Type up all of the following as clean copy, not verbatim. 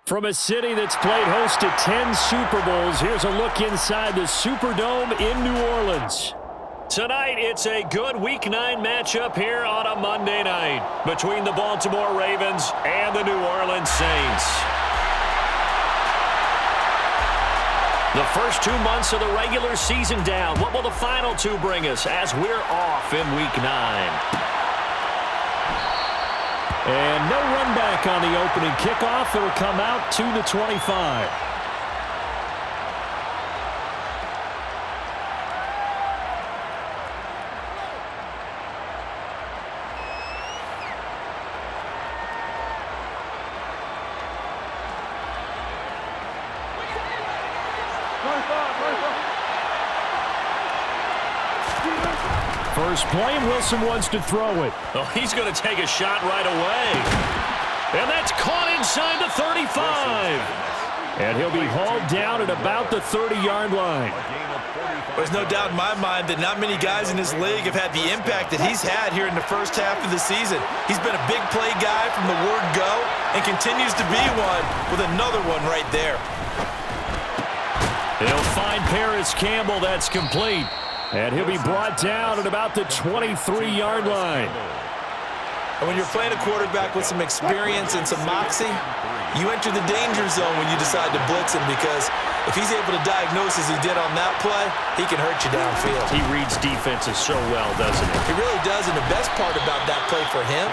From a city that's played host to 10 Super Bowls, here's a look inside the Superdome in New Orleans. Tonight, it's a good Week 9 matchup here on a Monday night between the Baltimore Ravens and the New Orleans Saints. The first 2 months of the regular season down. What will the final two bring us as we're off in Week 9? And no run back on the opening kickoff. It'll come out to the 25. First play, and Wilson wants to throw it. Oh, he's going to take a shot right away. And that's caught inside the 35. And he'll be hauled down at about the 30-yard line. There's no doubt in my mind that not many guys in this league have had the impact that he's had here in the first half of the season. He's been a big play guy from the word go and continues to be one with another one right there. He'll find Paris Campbell. That's complete. And he'll be brought down at about the 23-yard line. And when you're playing a quarterback with some experience and some moxie, you enter the danger zone when you decide to blitz him, because if he's able to diagnose as he did on that play, he can hurt you downfield. He reads defenses so well, doesn't he? He really does, and the best part about that play for him,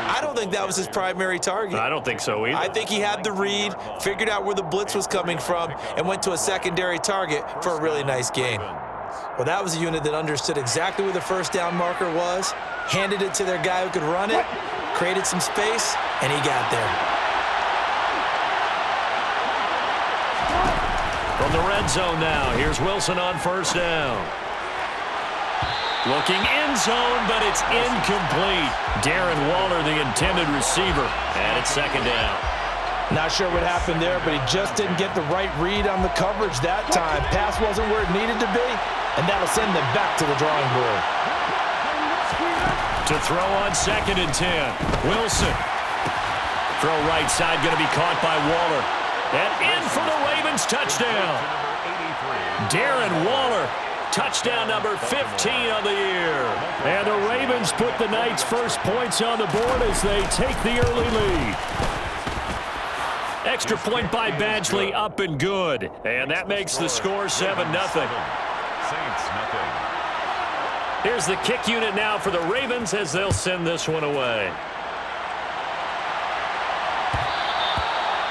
I don't think that was his primary target. I don't think so either. I think he had the read, figured out where the blitz was coming from, and went to a secondary target for a really nice gain. Well, that was a unit that understood exactly where the first down marker was, handed it to their guy who could run it, created some space, and he got there. From the red zone now, here's Wilson on first down. Looking end zone, but it's incomplete. Darren Waller, the intended receiver, and it's second down. Not sure what happened there, but he just didn't get the right read on the coverage that time. Pass wasn't where it needed to be, and that'll send them back to the drawing board. To throw on 2nd and 10. Wilson. Throw right side, going to be caught by Waller. And in for the Ravens touchdown. Darren Waller, touchdown number 15 on the year. And the Ravens put the Knights' first points on the board as they take the early lead. Extra point by Badgley, up and good. And that makes the score 7-0. Here's the kick unit now for the Ravens as they'll send this one away.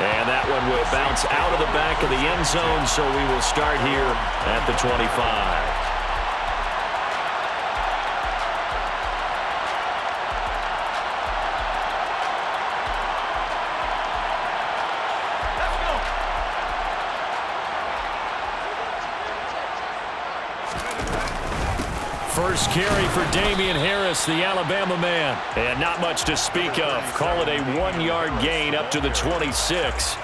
And that one will bounce out of the back of the end zone, so we will start here at the 25. First carry for Damian Harris, the Alabama man. And not much to speak of. Call it a 1-yard gain up to the 26.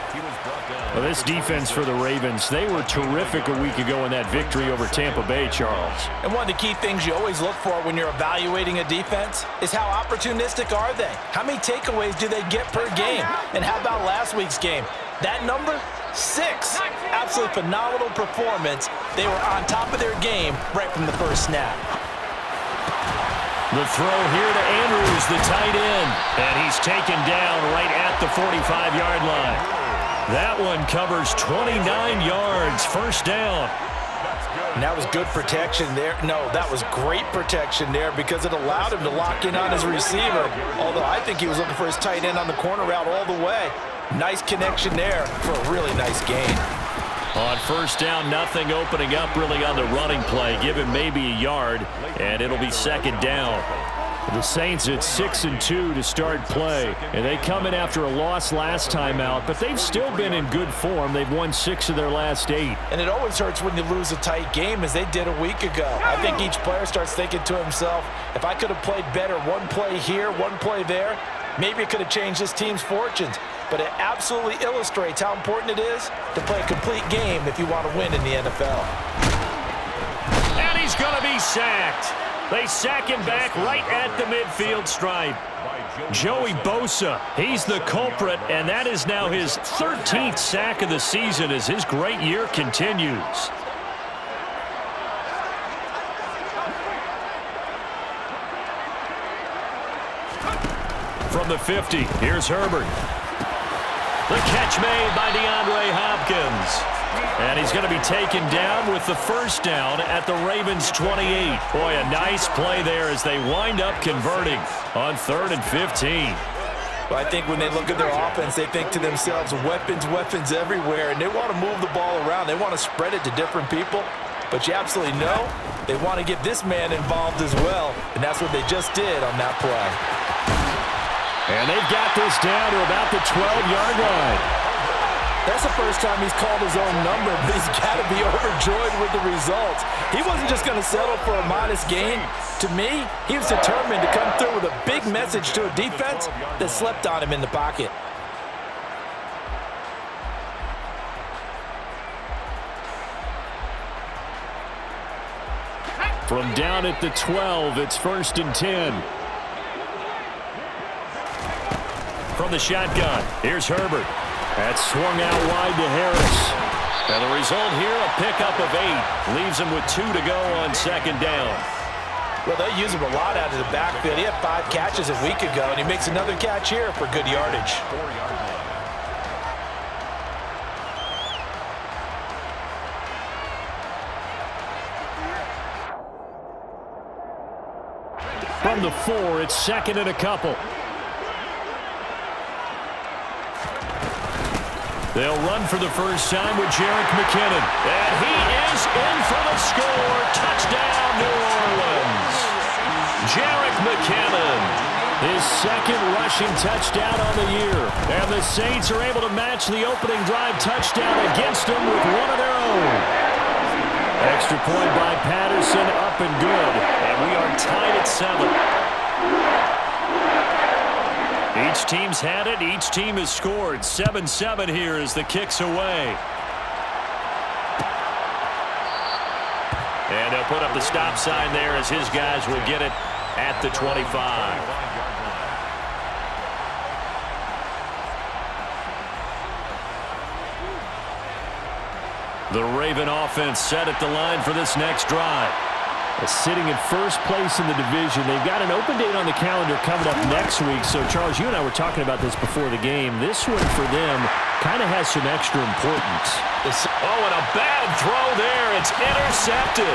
Well, this defense for the Ravens, they were terrific a week ago in that victory over Tampa Bay, Charles. And one of the key things you always look for when you're evaluating a defense is how opportunistic are they? How many takeaways do they get per game? And how about last week's game? That number? 6. Absolutely phenomenal performance. They were on top of their game right from the first snap. The throw here to Andrews, the tight end. And he's taken down right at the 45-yard line. That one covers 29 yards, first down. And that was good protection there. No, that was great protection there because it allowed him to lock in on his receiver. Although I think he was looking for his tight end on the corner route all the way. Nice connection there for a really nice gain. On first down, nothing opening up really on the running play. Give him maybe a yard, and it'll be second down. The Saints at 6-2 to start play, and they come in after a loss last time out, but they've still been in good form. They've won 6 of their last 8. And it always hurts when you lose a tight game, as they did a week ago. I think each player starts thinking to himself, if I could have played better one play here, one play there, maybe it could have changed this team's fortunes. But it absolutely illustrates how important it is to play a complete game if you want to win in the NFL. And he's going to be sacked. They sack him back right at the midfield stripe. Joey Bosa, he's the culprit, and that is now his 13th sack of the season as his great year continues. From the 50, here's Herbert. The catch made by DeAndre Hopkins. And he's going to be taken down with the first down at the Ravens' 28. Boy, a nice play there as they wind up converting on 3rd and 15. Well, I think when they look at their offense, they think to themselves, weapons, weapons everywhere, and they want to move the ball around. They want to spread it to different people. But you absolutely know they want to get this man involved as well, and that's what they just did on that play. And they've got this down to about the 12-yard line. That's the first time he's called his own number, but he's got to be overjoyed with the results. He wasn't just going to settle for a modest gain. To me, he was determined to come through with a big message to a defense that slept on him in the pocket. From down at the 12, it's 1st and 10. From the shotgun, here's Herbert. That's swung out wide to Harris. And the result here, a pickup of 8. Leaves him with 2 to go on 2nd down. Well, they use him a lot out of the backfield. He had 5 catches a week ago, and he makes another catch here for good yardage. From the 4, it's 2nd and a couple. They'll run for the first time with Jerick McKinnon. And he is in for the score. Touchdown, New Orleans. Jerick McKinnon, his 2nd rushing touchdown on the year. And the Saints are able to match the opening drive touchdown against them with one of their own. Extra point by Patterson, up and good. And we are tied at 7. Each team's had it. Each team has scored. 7-7 here as the kick's away. And they'll put up the stop sign there as his guys will get it at the 25. The Raven offense set at the line for this next drive. Sitting in first place in the division. They've got an open date on the calendar coming up next week. So, Charles, you and I were talking about this before the game. This one for them kind of has some extra importance. Oh, and a bad throw there. It's intercepted.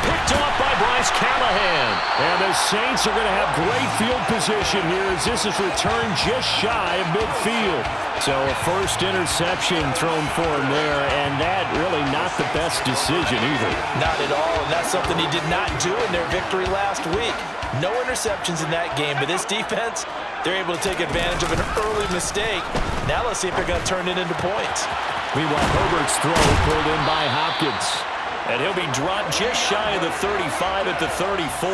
Picked off by Bryce Callahan. And the Saints are going to have great field position here as this is returned just shy of midfield. So a first interception thrown for him there, and that really not the best decision either. Not at all, and that's something he did not do in their victory last week. No interceptions in that game, but this defense, they're able to take advantage of an early mistake. Now let's see if they're going to turn it into points. Meanwhile, Herbert's throw pulled in by Hopkins. And he'll be dropped just shy of the 35 at the 34.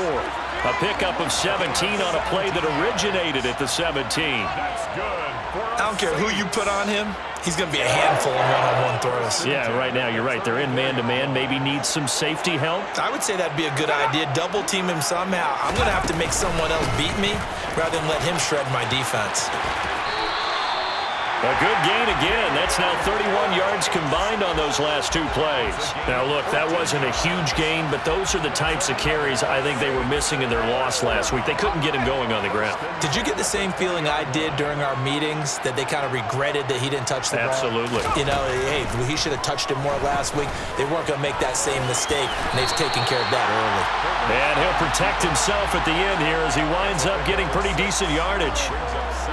A pickup of 17 on a play that originated at the 17. That's good. I don't care who you put on him. He's going to be a handful of one-on-one throws. Yeah, right now you're right. They're in man-to-man. Maybe needs some safety help. I would say that'd be a good idea. Double team him somehow. I'm going to have to make someone else beat me rather than let him shred my defense. A good gain again. That's now 31 yards combined on those last 2 plays. Now, look, that wasn't a huge gain, but those are the types of carries I think they were missing in their loss last week. They couldn't get him going on the ground. Did you get the same feeling I did during our meetings, that they kind of regretted that he didn't touch the ball? Absolutely. You know, hey, he should have touched it more last week. They weren't going to make that same mistake, and they've taken care of that early. And he'll protect himself at the end here as he winds up getting pretty decent yardage.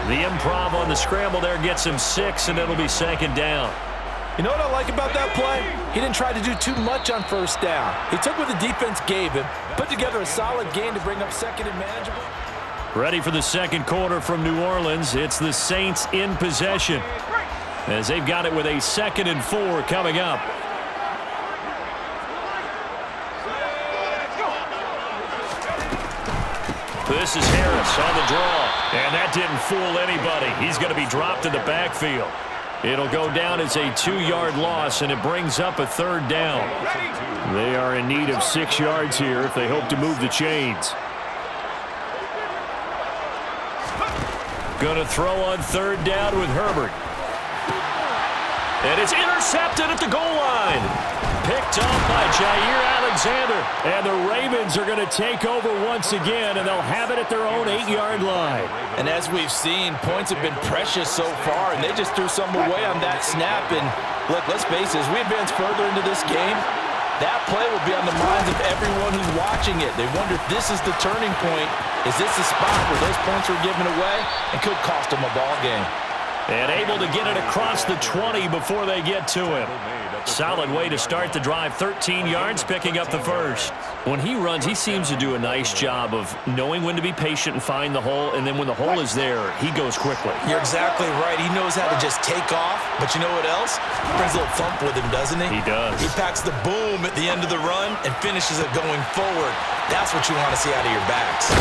The improv on the scramble there gets him 6, and it'll be 2nd down. You know what I like about that play? He didn't try to do too much on first down. He took what the defense gave him, put together a solid gain to bring up 2nd and manageable. Ready for the 2nd quarter from New Orleans. It's the Saints in possession as they've got it with a 2nd and 4 coming up. This is Harris on the draw, and that didn't fool anybody. He's going to be dropped in the backfield. It'll go down as a 2-yard loss, and it brings up a 3rd down. They are in need of 6 yards here if they hope to move the chains. Going to throw on third down with Herbert. And it's intercepted at the goal line. Picked off by Jair Alexander. And the Ravens are going to take over once again, and they'll have it at their own 8-yard line. And as we've seen, points have been precious so far, and they just threw some away on that snap. And look, let's face it, as we advance further into this game, that play will be on the minds of everyone who's watching it. They wonder if this is the turning point. Is this the spot where those points were given away and could cost them a ball game? And able to get it across the 20 before they get to him. Solid way to start the drive. 13 yards, picking up the first. When he runs, he seems to do a nice job of knowing when to be patient and find the hole, and then when the hole is there, he goes quickly. You're exactly right. He knows how to just take off, but you know what else? Brings a little thump with him, doesn't he? He does. He packs the boom at the end of the run and finishes it going forward. That's what you want to see out of your backs.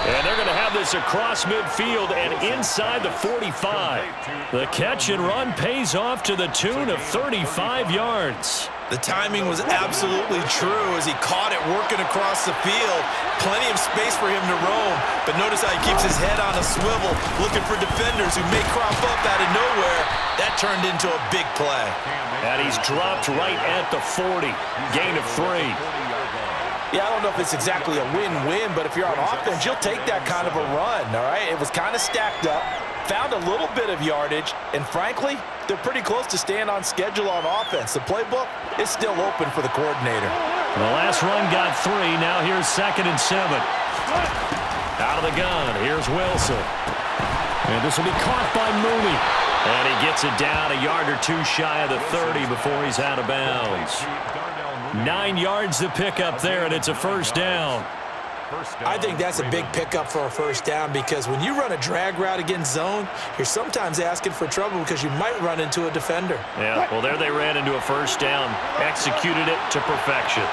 And they're going to have this across midfield and inside the 45. The catch and run pays off to the tune of 35 yards. The timing was absolutely true as he caught it working across the field. Plenty of space for him to roam, but notice how he keeps his head on a swivel, looking for defenders who may crop up out of nowhere. That turned into a big play. And he's dropped right at the 40. Gain of 3. Yeah, I don't know if it's exactly a win-win, but if you're on offense, you'll take that kind of a run, all right? It was kind of stacked up, found a little bit of yardage, and frankly, they're pretty close to staying on schedule on offense. The playbook is still open for the coordinator. The last run got 3. Now here's 2nd and 7. Out of the gun, here's Wilson. And this will be caught by Mooney. And he gets it down a yard or two shy of the 30 before he's out of bounds. 9 yards to pick up there, and it's a first down. I think that's a big pickup for a first down because when you run a drag route against zone, you're sometimes asking for trouble because you might run into a defender. Yeah, well, there they ran into a first down. Executed it to perfection.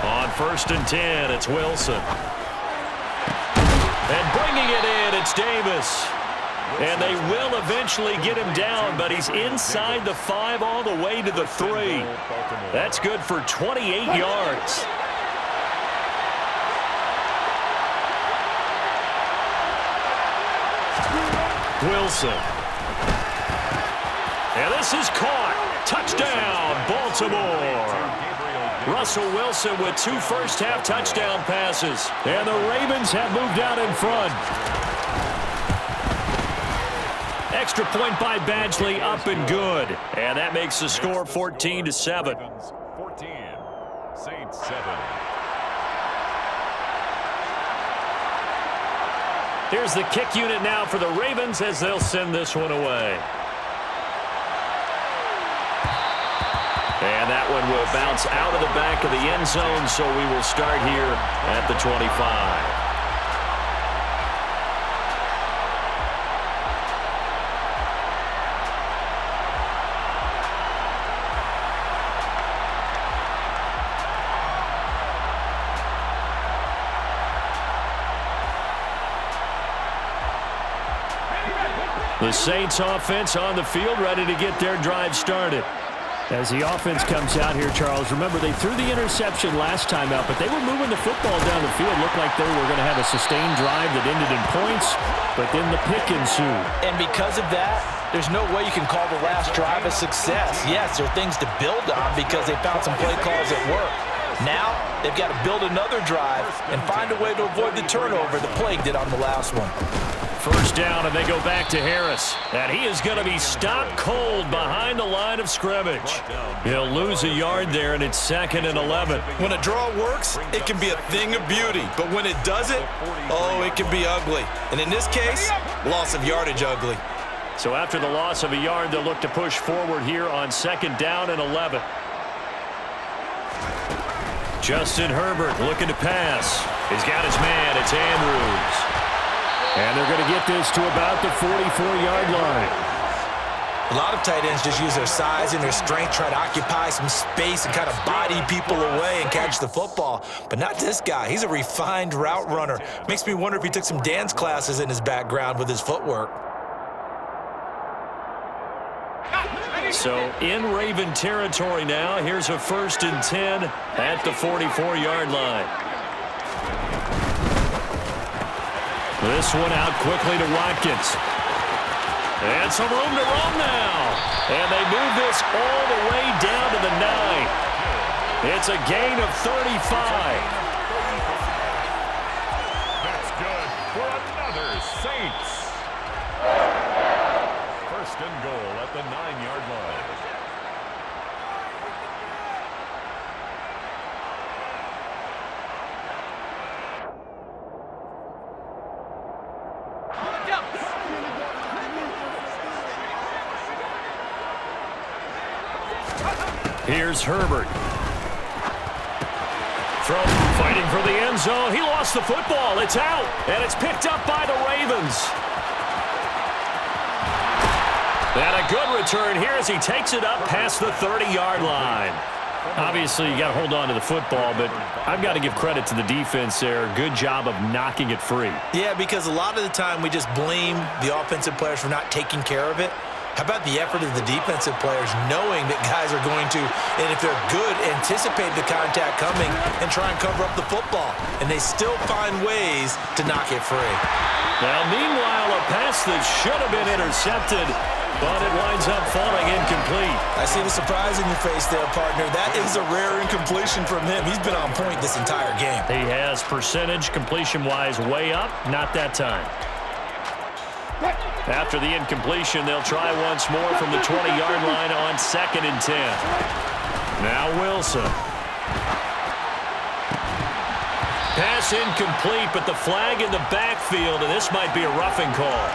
On 1st and 10, it's Wilson. And bringing it in, it's Davis. And they will eventually get him down, but he's inside the 5 all the way to the 3. That's good for 28 yards. Wilson. And this is caught. Touchdown, Baltimore. Russell Wilson with 2 first-half touchdown passes. And the Ravens have moved out in front. Extra point by Badgley, up and good. And that makes the score 14-7. 14, Saints 7. Here's the kick unit now for the Ravens as they'll send this one away. And that one will bounce out of the back of the end zone, so we will start here at the 25. The Saints offense on the field, ready to get their drive started. As the offense comes out here, Charles, remember they threw the interception last time out, but they were moving the football down the field. Looked like they were going to have a sustained drive that ended in points, but then the pick ensued. And because of that, there's no way you can call the last drive a success. Yes, there are things to build on because they found some play calls that work. Now, they've got to build another drive and find a way to avoid the turnover the Plague did on the last one. First down, and they go back to Harris. And he is going to be stopped cold behind the line of scrimmage. He'll lose a yard there, and it's 2nd and 11. When a draw works, it can be a thing of beauty. But when it doesn't, oh, it can be ugly. And in this case, loss of yardage ugly. So after the loss of a yard, they'll look to push forward here on 2nd down and 11. Justin Herbert looking to pass. He's got his man. It's Andrews. And they're going to get this to about the 44-yard line. A lot of tight ends just use their size and their strength, try to occupy some space and kind of body people away and catch the football. But not this guy. He's a refined route runner. Makes me wonder if he took some dance classes in his background with his footwork. So in Raven territory now, here's a 1st and 10 at the 44-yard line. This one out quickly to Watkins. And some room to roam now. And they move this all the way down to the 9. It's a gain of 35. That's good for another Saints. First and goal at the 9-yard line. Here's Herbert. Fighting for the end zone. He lost the football. It's out, and it's picked up by the Ravens. And a good return here as he takes it up past the 30-yard line. Obviously, you got to hold on to the football, but I've got to give credit to the defense there. Good job of knocking it free. Yeah, because a lot of the time we just blame the offensive players for not taking care of it. How about the effort of the defensive players knowing that guys are going to, and if they're good, anticipate the contact coming and try and cover up the football. And they still find ways to knock it free. Now, meanwhile, a pass that should have been intercepted, but it winds up falling incomplete. I see the surprise in your face there, partner. That is a rare incompletion from him. He's been on point this entire game. He has percentage completion-wise way up, not that time. After the incompletion, they'll try once more from the 20-yard line on 2nd and 10. Now Wilson. Pass incomplete, but the flag in the backfield, and this might be a roughing call.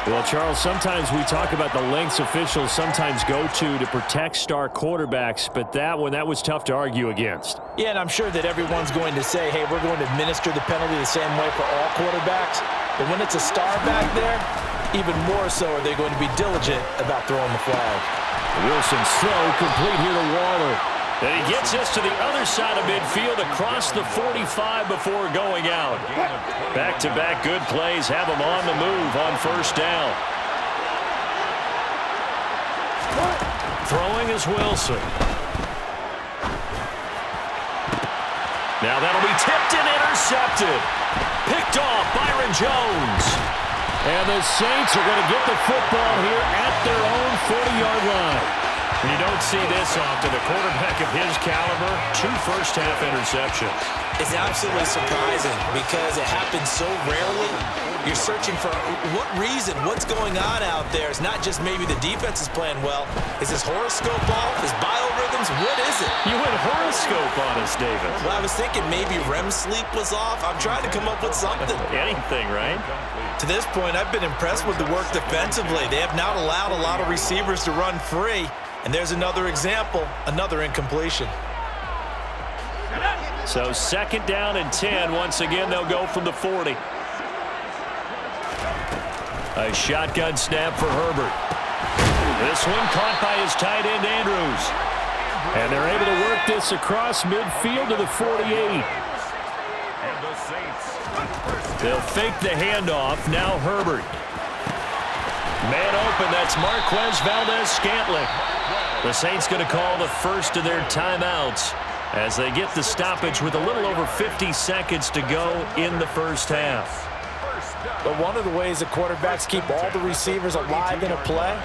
Well, Charles, sometimes we talk about the lengths officials sometimes go to protect star quarterbacks, but that was tough to argue against. Yeah, and I'm sure that everyone's going to say, hey, we're going to administer the penalty the same way for all quarterbacks. But when it's a star back there, even more so are they going to be diligent about throwing the flag. Wilson slow, complete here to Waller. And he gets this to the other side of midfield across the 45 before going out. Back-to-back good plays have him on the move on first down. Throwing is Wilson. Now that'll be tipped and intercepted. Picked off Byron Jones. And the Saints are going to get the football here at their own 40-yard line. You don't see this often. A quarterback of his caliber, 2 first-half interceptions. It's absolutely surprising because it happens so rarely. You're searching for what reason, what's going on out there. It's not just maybe the defense is playing well. Is his horoscope off? His biorhythms? What is it? You went horoscope on us, David. Well, I was thinking maybe REM sleep was off. I'm trying to come up with something. Anything, right? To this point, I've been impressed with the work defensively. They have not allowed a lot of receivers to run free. And there's another example, another incompletion. So 2nd down and 10. Once again, they'll go from the 40. A shotgun snap for Herbert. This one caught by his tight end, Andrews. And they're able to work this across midfield to the 48. They'll fake the handoff. Now Herbert. Man open, that's Marquez Valdez-Scantling. The Saints going to call the first of their timeouts as they get the stoppage with a little over 50 seconds to go in the first half. But one of the ways that quarterbacks keep all the receivers alive in a play,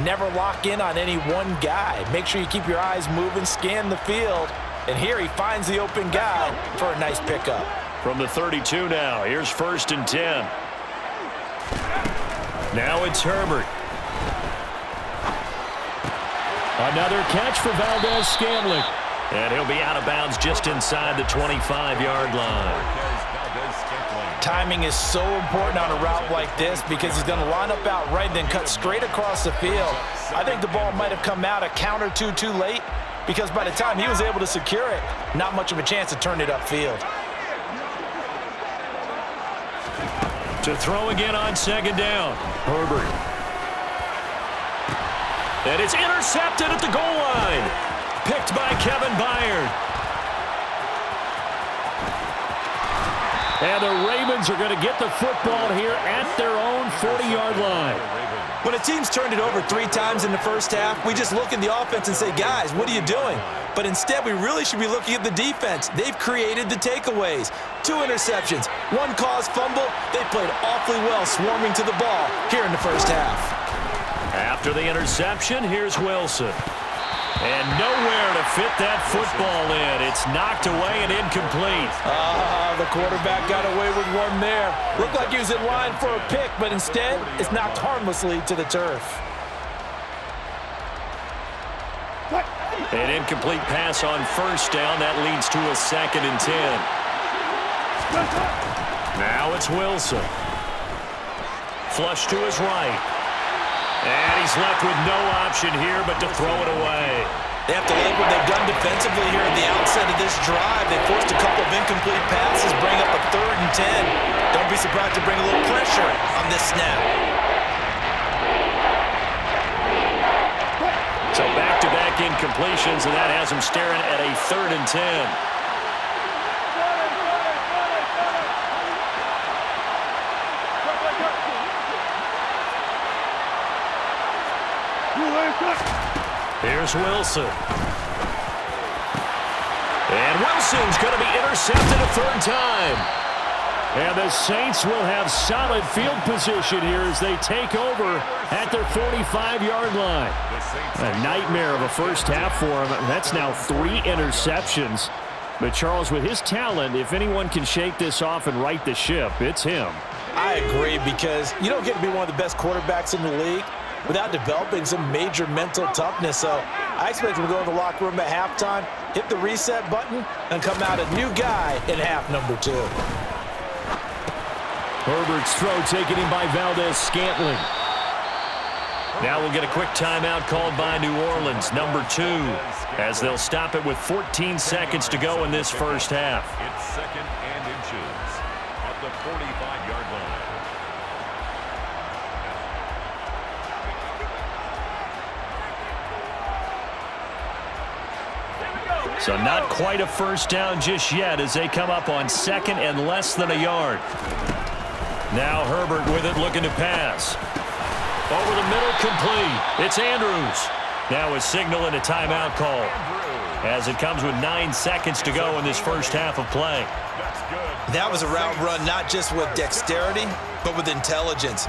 never lock in on any one guy. Make sure you keep your eyes moving, scan the field. And here he finds the open guy for a nice pickup. From the 32 now, here's 1st and 10. Now it's Herbert. Another catch for Valdez-Scantling. And he'll be out of bounds just inside the 25-yard line. Timing is so important on a route like this because he's going to line up out right and then cut straight across the field. I think the ball might have come out a count or two too late because by the time he was able to secure it, not much of a chance to turn it upfield. To throw again on 2nd down. Herbert. And it's intercepted at the goal line. Picked by Kevin Byard. And the Ravens are going to get the football here at their own 40-yard line. When a team's turned it over 3 times in the first half, we just look at the offense and say, guys, what are you doing? But instead, we really should be looking at the defense. They've created the takeaways. 2 interceptions, 1 caused fumble. They played awfully well swarming to the ball here in the first half. After the interception, here's Wilson. And nowhere to fit that football in. It's knocked away and incomplete. The quarterback got away with one there. Looked like he was in line for a pick, but instead, it's knocked harmlessly to the turf. An incomplete pass on first down. That leads to a 2nd and 10. Now it's Wilson. Flush to his right. And he's left with no option here but to throw it away. They have to like what they've done defensively here at the outset of this drive. They forced a couple of incomplete passes, bring up a 3rd and 10. Don't be surprised to bring a little pressure on this snap. So back-to-back incompletions, and that has him staring at a 3rd and 10. Here's Wilson. And Wilson's going to be intercepted a 3rd time. And the Saints will have solid field position here as they take over at their 45-yard line. A nightmare of a first half for him. That's now 3 interceptions. But Charles, with his talent, if anyone can shake this off and right the ship, it's him. I agree, because you don't get to be one of the best quarterbacks in the league without developing some major mental toughness. So I expect him to go in the locker room at halftime, hit the reset button, and come out a new guy in half number 2. Herbert's throw taken in by Valdez-Scantling. Now we'll get a quick timeout called by New Orleans, number 2, as they'll stop it with 14 seconds to go in this first half. It's 2nd and inches at the 45-yard line. So not quite a first down just yet as they come up on 2nd and less than a yard. Now Herbert with it, looking to pass. Over the middle, complete. It's Andrews. Now a signal and a timeout call as it comes with 9 seconds to go in this first half of play. That was a route run not just with dexterity, but with intelligence.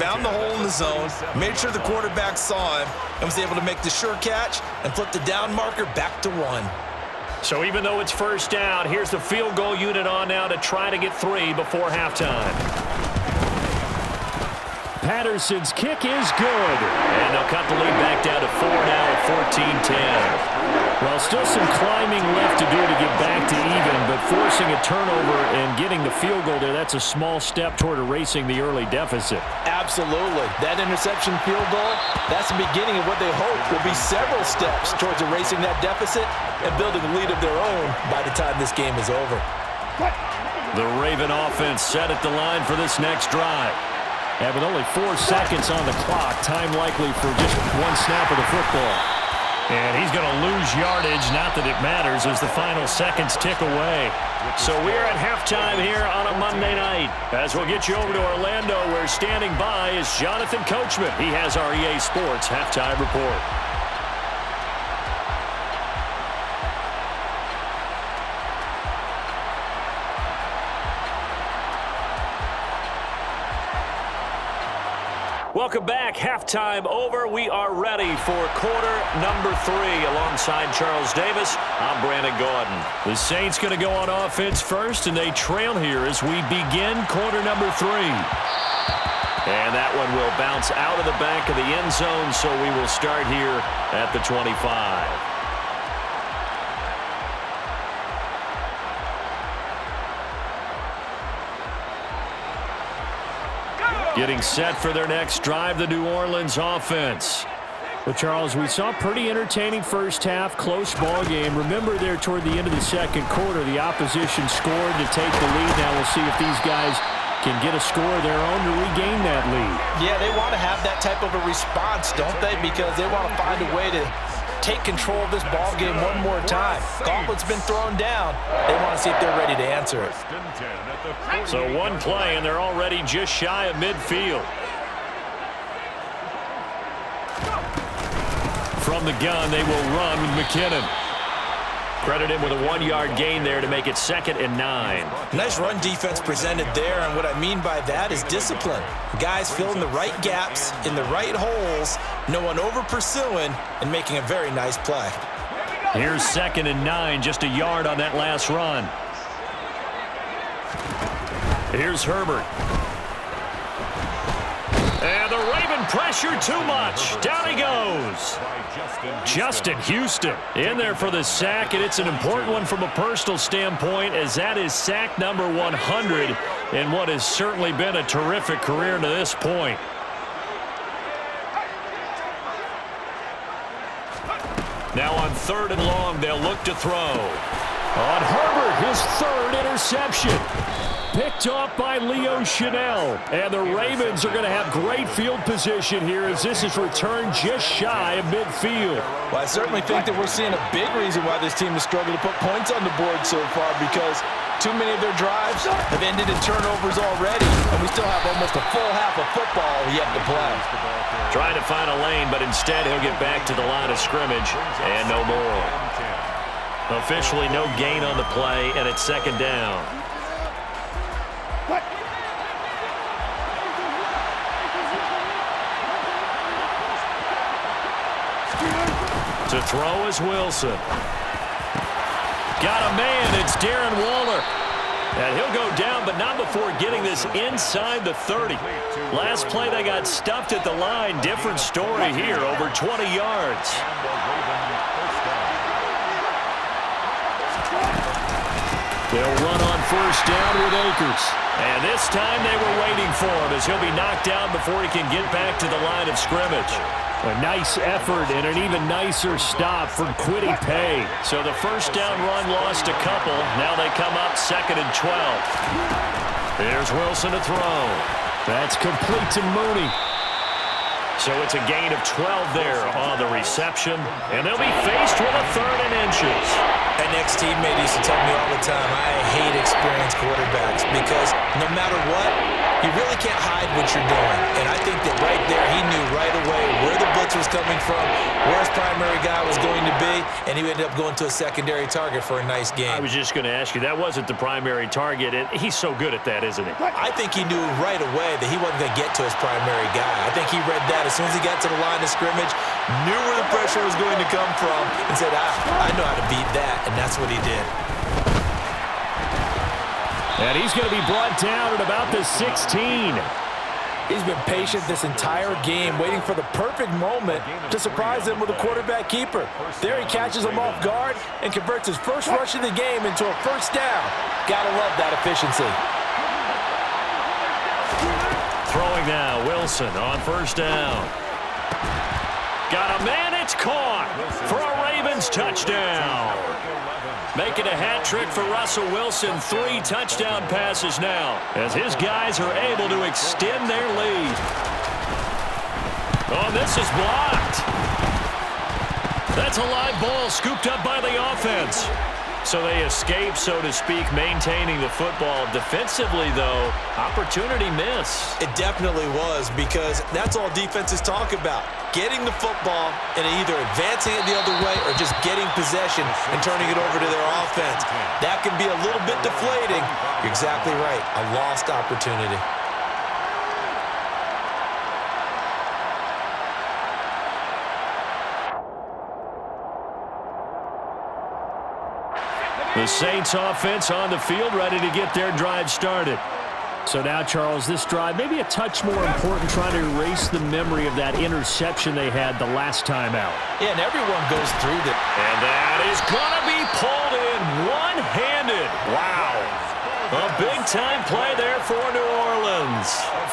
Found the hole in the zone, made sure the quarterback saw him, and was able to make the sure catch and flip the down marker back to 1. So even though it's first down, here's the field goal unit on now to try to get 3 before halftime. Patterson's kick is good. And they'll cut the lead back down to 4 now at 14-10. Well, still some climbing left to do to get back to even, but forcing a turnover and getting the field goal there, that's a small step toward erasing the early deficit. Absolutely. That interception field goal, that's the beginning of what they hope will be several steps towards erasing that deficit and building a lead of their own by the time this game is over. The Raven offense set at the line for this next drive. And with only 4 seconds on the clock, time likely for just 1 snap of the football. And he's going to lose yardage, not that it matters, as the final seconds tick away. So we're at halftime here on a Monday night. As we'll get you over to Orlando, where standing by is Jonathan Coachman. He has our EA Sports halftime report. Welcome back. Halftime over. We are ready for quarter number 3. Alongside Charles Davis, I'm Brandon Gordon. The Saints going to go on offense first, and they trail here as we begin quarter number 3. And that one will bounce out of the back of the end zone, so we will start here at the 25. Getting set for their next drive, the New Orleans offense. Well, Charles, we saw a pretty entertaining first half, close ball game. Remember there toward the end of the second quarter, the opposition scored to take the lead. Now we'll see if these guys can get a score of their own to regain that lead. Yeah, they want to have that type of a response, don't they? Because they want to find a way to take control of this ball game one more time. Gauntlet's been thrown down. They want to see if they're ready to answer it. So one play, and they're already just shy of midfield. From the gun, they will run with McKinnon. Credit him with a 1-yard gain there to make it 2nd and 9. Nice run defense presented there, and what I mean by that is discipline. Guys filling the right gaps in the right holes, no one over-pursuing, and making a very nice play. Here's 2nd and 9, just a yard on that last run. Here's Herbert. And the Raven pressure too much. Down he goes. Justin Houston in there for the sack, and it's an important one from a personal standpoint, as that is sack number 100 in what has certainly been a terrific career to this point. Now on 3rd and long, they'll look to throw. On Herbert, his 3rd interception. Picked off by Leo Chanel. And the Ravens are going to have great field position here as this is returned just shy of midfield. Well, I certainly think that we're seeing a big reason why this team has struggled to put points on the board so far, because too many of their drives have ended in turnovers already, and we still have almost a full half of football yet to play. Trying to find a lane, but instead he'll get back to the line of scrimmage, and no more. Officially no gain on the play, and it's 2nd down. To throw is Wilson. Got a man. It's Darren Waller. And he'll go down, but not before getting this inside the 30. Last play, they got stuffed at the line. Different story here, over 20 yards. They'll run on 1st down with Akers. And this time they were waiting for him, as he'll be knocked down before he can get back to the line of scrimmage. A nice effort and an even nicer stop from Kwity Paye. So the 1st down run lost a couple. Now they come up 2nd and 12. Here's Wilson to throw. That's complete to Mooney. So it's a gain of 12 there on the reception. And they'll be faced with a 3rd and inches. An ex-teammate used to tell me all the time, I hate experienced quarterbacks because no matter what, you really can't hide what you're doing. And I think that right there, he knew right away where the blitz was coming from, where his primary guy was going to be, and he ended up going to a secondary target for a nice game. I was just going to ask you, that wasn't the primary target, and he's so good at that, isn't he? I think he knew right away that he wasn't going to get to his primary guy. I think he read that as soon as he got to the line of scrimmage, knew where the pressure was going to come from, and said, I know how to beat that, and that's what he did. And he's going to be brought down at about the 16. He's been patient this entire game, waiting for the perfect moment to surprise them with a quarterback keeper. There he catches him off guard and converts his first rush of the game into a 1st down. Gotta love that efficiency. Throwing now, Wilson on 1st down. Got a man, it's caught for a Ravens touchdown. Making a hat trick for Russell Wilson. 3 touchdown passes now as his guys are able to extend their lead. Oh, this is blocked. That's a live ball scooped up by the offense. So they escape, so to speak, maintaining the football. Defensively, though, opportunity miss. It definitely was, because that's all defenses talk about. Getting the football and either advancing it the other way or just getting possession and turning it over to their offense. That can be a little bit deflating. You're exactly right. A lost opportunity. The Saints offense on the field, ready to get their drive started. So now, Charles, this drive maybe a touch more important, trying to erase the memory of that interception they had the last time out. Yeah, and everyone goes through that. And that is going to be pulled in one-handed. Wow. A big-time play there for New Orleans.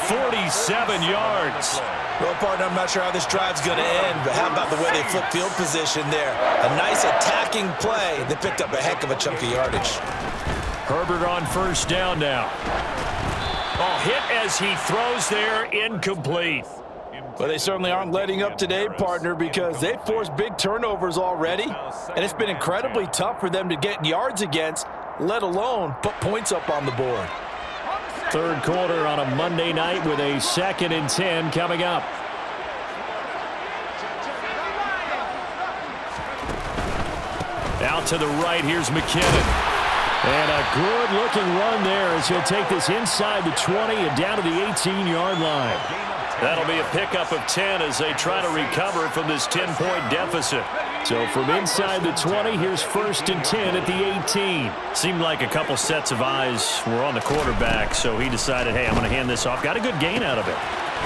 47 yards. Well, partner, I'm not sure how this drive's going to end, but how about the way they flip field position there? A nice attacking play. They picked up a heck of a chunk of yardage. Herbert on 1st down now. Oh, hit as he throws there, incomplete. Well, they certainly aren't letting up today, partner, because they've forced big turnovers already, and it's been incredibly tough for them to get yards against, let alone put points up on the board. Third quarter on a Monday night with a 2nd and 10 coming up. Out to the right, here's McKinnon. And a good-looking run there as he'll take this inside the 20 and down to the 18-yard line. That'll be a pickup of 10 as they try to recover from this 10-point deficit. So from inside the 20, here's 1st and 10 at the 18. Seemed like a couple sets of eyes were on the quarterback, so he decided, hey, I'm going to hand this off. Got a good gain out of it.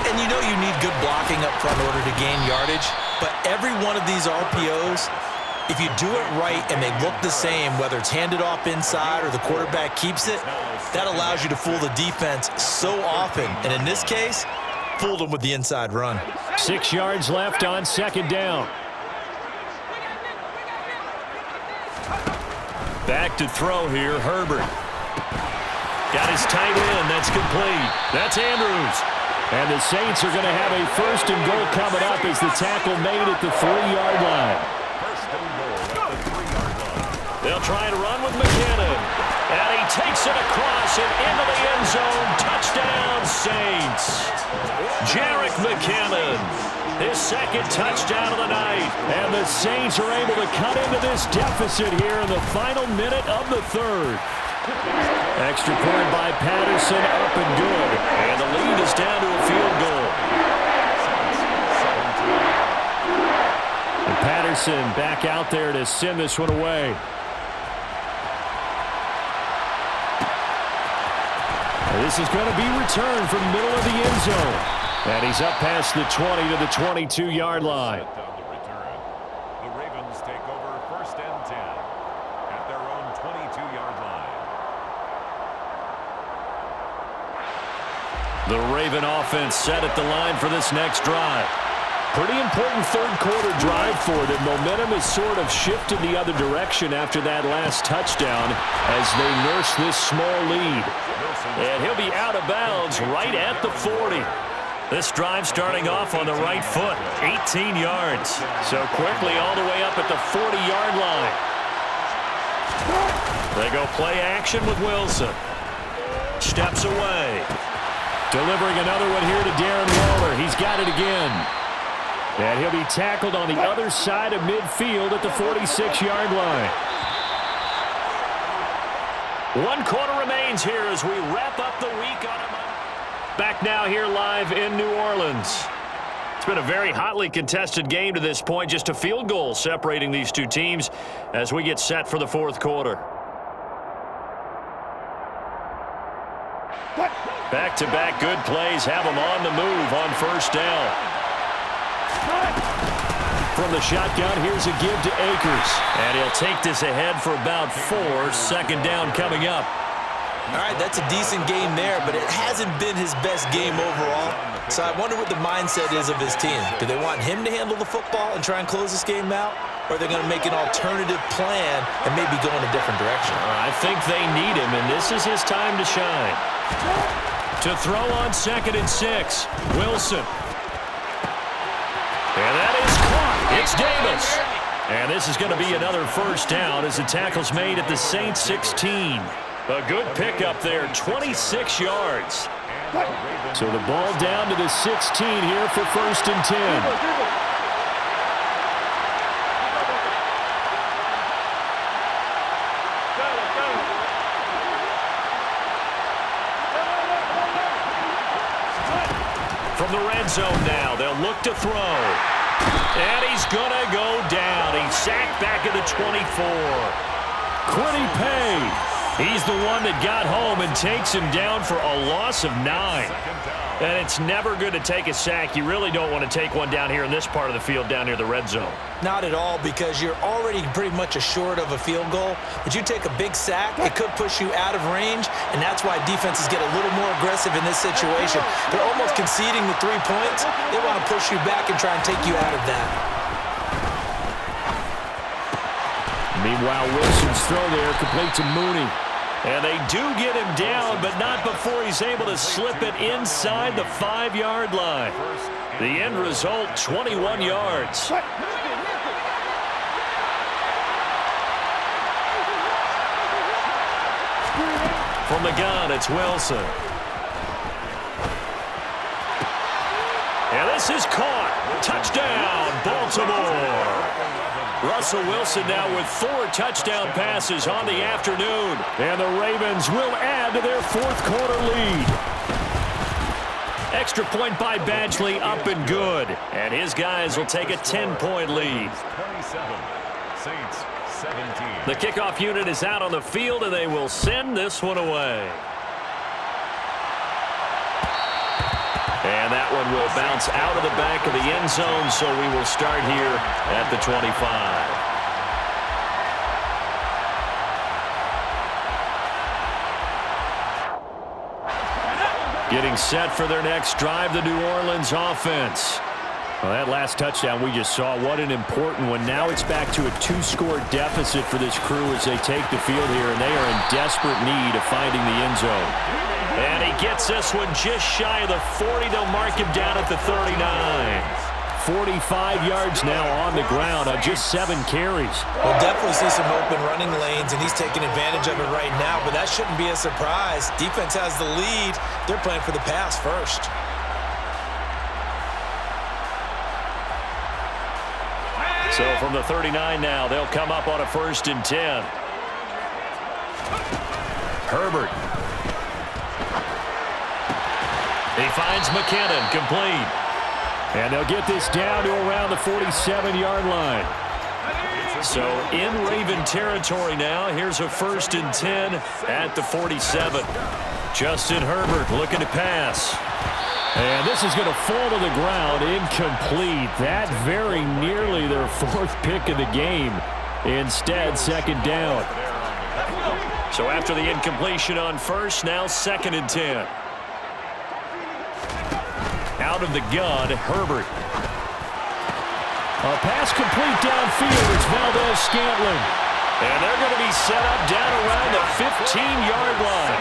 And you know you need good blocking up front in order to gain yardage, but every one of these RPOs, if you do it right and they look the same, whether it's handed off inside or the quarterback keeps it, that allows you to fool the defense so often. And in this case, fooled them with the inside run. 6 yards left on 2nd down. Back to throw here, Herbert. Got his tight end, that's complete. That's Andrews. And the Saints are going to have a 1st and goal coming up as the tackle made at the 3-yard line. They'll try and run with McKinnon. And he takes it across and into the end zone. Touchdown, Saints. Jerick McKinnon, his 2nd touchdown of the night. And the Saints are able to cut into this deficit here in the final minute of the 3rd. Extra point by Patterson, up and good. And the lead is down to a field goal. And Patterson back out there to send this one away. This is going to be returned from the middle of the end zone. And he's up past the 20 to the 22-yard line. The Ravens take over 1st and 10 at their own 22-yard line. The Raven offense set at the line for this next drive. Pretty important 3rd quarter drive for them. Momentum has sort of shifted the other direction after that last touchdown as they nurse this small lead. And he'll be out of bounds right at the 40. This drive starting off on the right foot, 18 yards. So quickly all the way up at the 40-yard line. They go play action with Wilson. Steps away. Delivering another one here to Darren Waller. He's got it again. And he'll be tackled on the other side of midfield at the 46-yard line. 1 quarter remains here as we wrap up the week on a Monday. Back now here live in New Orleans. It's been a very hotly contested game to this point. Just a field goal separating these two teams as we get set for the 4th quarter. Back-to-back good plays have them on the move on 1st down. From the shotgun, here's a give to Akers. And he'll take this ahead for about 4. 2nd down coming up. All right, that's a decent game there, but it hasn't been his best game overall. So I wonder what the mindset is of his team. Do they want him to handle the football and try and close this game out? Or are they going to make an alternative plan and maybe go in a different direction? I think they need him, and this is his time to shine. To throw on 2nd and 6, Wilson. And that is caught. It's Davis. And this is going to be another 1st down as the tackle's made at the Saints 16. A good pickup there, 26 yards. So the ball down to the 16 here for 1st and 10. From the red zone now, they'll look to throw. And he's going to go down. He's sacked back at the 24. Quiddy Pay. He's the one that got home and takes him down for a loss of 9. And it's never good to take a sack. You really don't want to take one down here in this part of the field down near the red zone. Not at all, because you're already pretty much assured of a field goal. But you take a big sack, it could push you out of range, and that's why defenses get a little more aggressive in this situation. They're almost conceding the 3 points. They want to push you back and try and take you out of that. Meanwhile, Wilson's throw there complete to Mooney. And they do get him down, but not before he's able to slip it inside the 5-yard line. The end result, 21 yards. From the gun, it's Wilson. And this is caught. Touchdown, Baltimore. Russell Wilson now with 4 touchdown passes on the afternoon. And the Ravens will add to their fourth quarter lead. Extra point by Badgley, up and good. And his guys will take a 10-point lead. 27, Saints 17. The kickoff unit is out on the field, and they will send this one away. And that one will bounce out of the back of the end zone, so we will start here at the 25. Getting set for their next drive, the New Orleans offense. Well, that last touchdown we just saw, what an important one. Now it's back to a 2-score deficit for this crew as they take the field here, and they are in desperate need of finding the end zone. And he gets this one just shy of the 40. They'll mark him down at the 39. 45 yards now on the ground on just 7 carries. We'll definitely see some open running lanes, and he's taking advantage of it right now, but that shouldn't be a surprise. Defense has the lead. They're playing for the pass first. So from the 39 now, they'll come up on a 1st and 10. Herbert. He finds McKinnon, complete. And they'll get this down to around the 47-yard line. So in Raven territory now, here's a 1st and 10 at the 47. Justin Herbert looking to pass. And this is going to fall to the ground, incomplete. That very nearly their 4th pick of the game. Instead, 2nd down. So after the incompletion on 1st, now 2nd and 10. Out of the gun, Herbert. A pass complete downfield. It's Valdez-Scantling. And they're going to be set up down around the 15-yard line.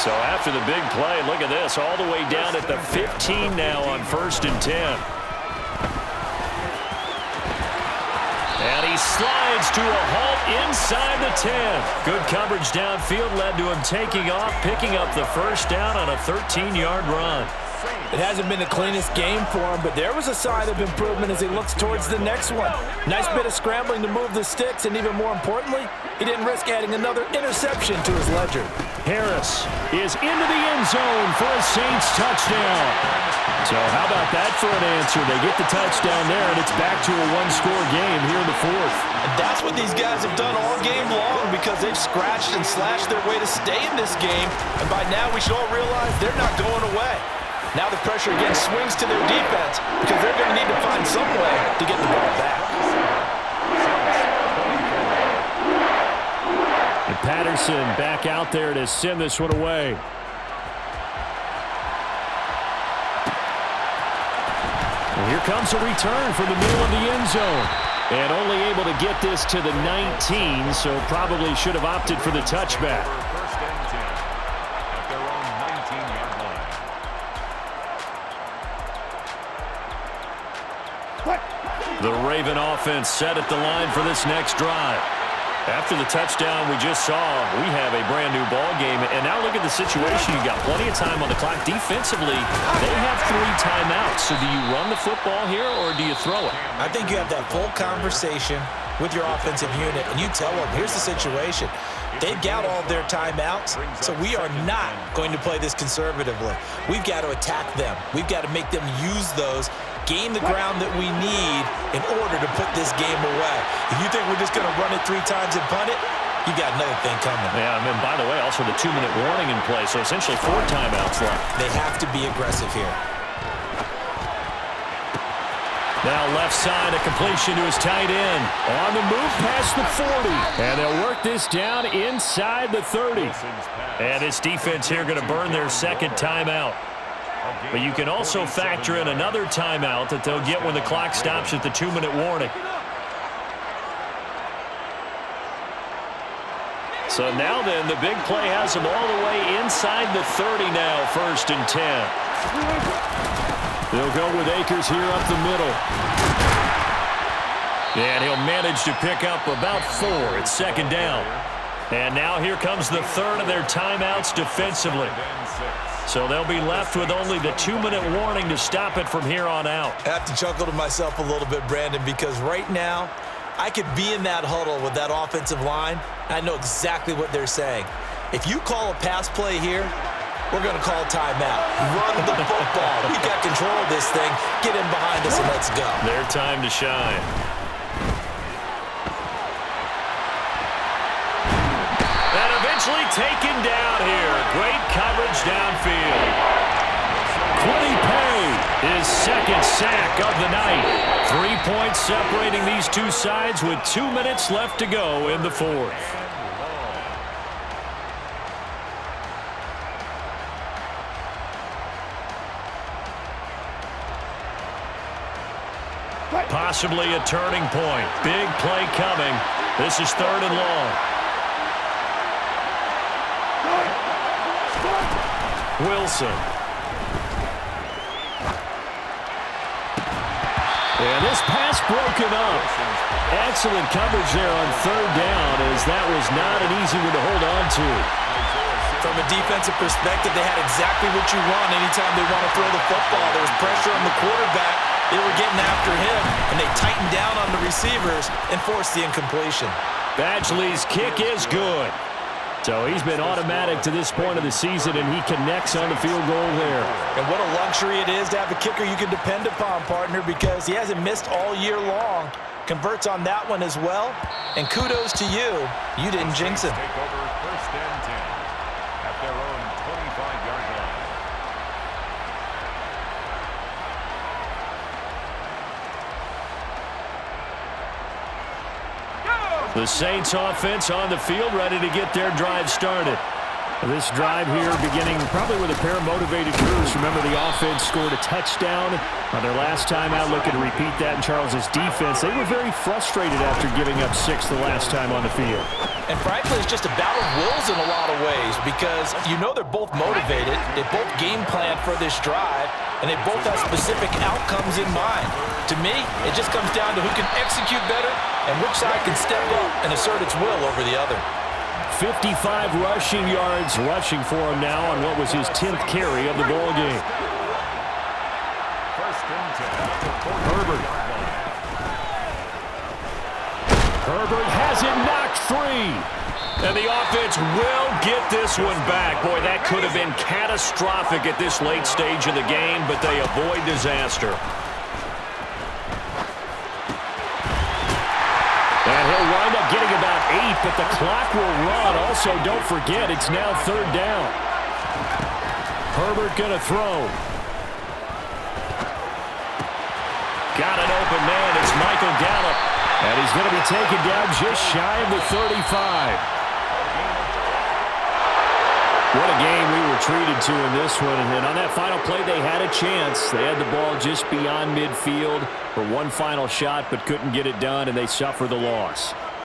So after the big play, look at this, all the way down at the 15 now on 1st and 10. And he slides to a halt inside the 10. Good coverage downfield led to him taking off, picking up the 1st down on a 13-yard run. It hasn't been the cleanest game for him, but there was a sign of improvement as he looks towards the next one. Nice bit of scrambling to move the sticks, and even more importantly, he didn't risk adding another interception to his ledger. Harris is into the end zone for a Saints touchdown. So how about that for an answer? They get the touchdown there, and it's back to a 1-score game here in the 4th. And that's what these guys have done all game long because they've scratched and slashed their way to stay in this game. And by now, we should all realize they're not going away. Now the pressure again swings to their defense because they're going to need to find some way to get the ball back. And Patterson back out there to send this one away. And here comes a return from the middle of the end zone. And only able to get this to the 19, so probably should have opted for the touchback. The Raven offense set at the line for this next drive. After the touchdown we just saw, we have a brand new ball game. And now look at the situation. You got plenty of time on the clock. Defensively, they have 3 timeouts. So do you run the football here or do you throw it? I think you have that full conversation with your offensive unit, and you tell them, here's the situation. They've got all of their timeouts, so we are not going to play this conservatively. We've got to attack them. We've got to make them use those, gain the ground that we need in order to put this game away. If you think we're just going to run it 3 times and punt it, you got another thing coming. Yeah, and then by the way, also the 2-minute warning in play, so essentially 4 timeouts left. They have to be aggressive here. Now left side, a completion to his tight end. On the move past the 40. And they'll work this down inside the 30. And this defense here going to burn their 2nd timeout. But you can also factor in another timeout that they'll get when the clock stops at the 2-minute warning. So now then, the big play has them all the way inside the 30 now, 1st and 10. They'll go with Akers here up the middle. And he'll manage to pick up about 4 at second down. And now here comes the third of their timeouts defensively. So they'll be left with only the 2-minute warning to stop it from here on out. I have to chuckle to myself a little bit, Brandon, because right now I could be in that huddle with that offensive line. I know exactly what they're saying. If you call a pass play here, we're going to call timeout. Run the football. We got control of this thing. Get in behind us and let's go. Their time to shine. And eventually taken down here. Great coverage downfield. Quiddy Pay, his second sack of the night. 3 points separating these two sides with 2 minutes left to go in the fourth. Possibly a turning point. Big play coming. This is 3rd and long. Wilson. And this pass broken up. Excellent coverage there on 3rd down, as that was not an easy one to hold on to. From a defensive perspective, they had exactly what you want anytime they want to throw the football. There was pressure on the quarterback. They were getting after him, and they tightened down on the receivers and forced the incompletion. Badgley's kick is good. So he's been automatic to this point of the season, and he connects on the field goal there. And what a luxury it is to have a kicker you can depend upon, partner, because he hasn't missed all year long. Converts on that one as well. And kudos to you. You didn't jinx him. Take over 1st and 10 at their own 25-yard line. The Saints offense on the field, ready to get their drive started. This drive here beginning probably with a pair of motivated crews. Remember, the offense scored a touchdown on their last time out. Looking to repeat that in Charles's defense. They were very frustrated after giving up 6 the last time on the field. And frankly, it's just a battle of wills in a lot of ways, because you know they're both motivated. They both game plan for this drive, and they both have specific outcomes in mind. To me, it just comes down to who can execute better and which side can step up and assert its will over the other. 55 rushing yards rushing for him now on what was his 10th carry of the ball game. 1st and 10. Herbert. Herbert has it knocked free. And the offense will get this one back. Boy, that could have been catastrophic at this late stage of the game, but they avoid disaster. And he'll wind up getting about 8, but the clock will run. Also, don't forget, it's now 3rd down. Herbert going to throw. Got an open man. It's Michael Gallup. And he's going to be taken down just shy of the 35. What a game we were treated to in this one. And on that final play, they had a chance. They had the ball just beyond midfield for one final shot, but couldn't get it done, and they suffer the loss.